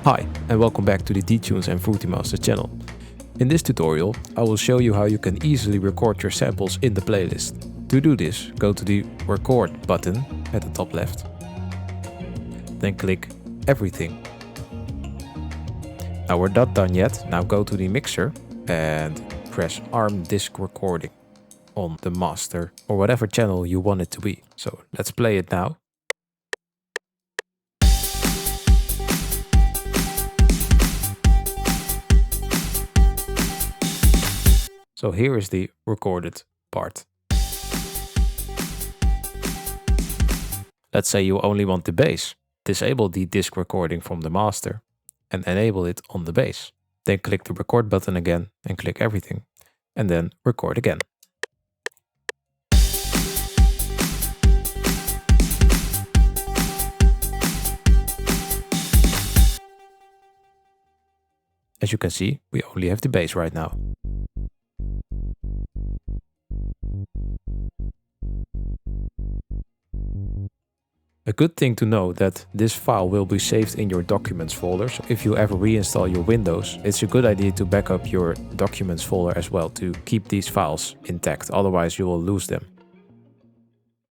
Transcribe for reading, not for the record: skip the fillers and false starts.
Hi, and welcome back to the d-tunez and Fruity Master channel. In this tutorial, I will show you how you can easily record your samples in the playlist. To do this, go to the Record button at the top left. Then click Everything. Now we're not done yet. Now go to the mixer and press Arm Disk Recording on the master or whatever channel you want it to be. So let's play it now. So here is the recorded part. Let's say you only want the bass. Disable the disk recording from the master and enable it on the bass. Then click the record button again and click everything. And then record again. As you can see, we only have the bass right now. A good thing to know that this file will be saved in your documents folder, so if you ever reinstall your Windows, it's a good idea to back up your documents folder as well to keep these files intact, otherwise you will lose them.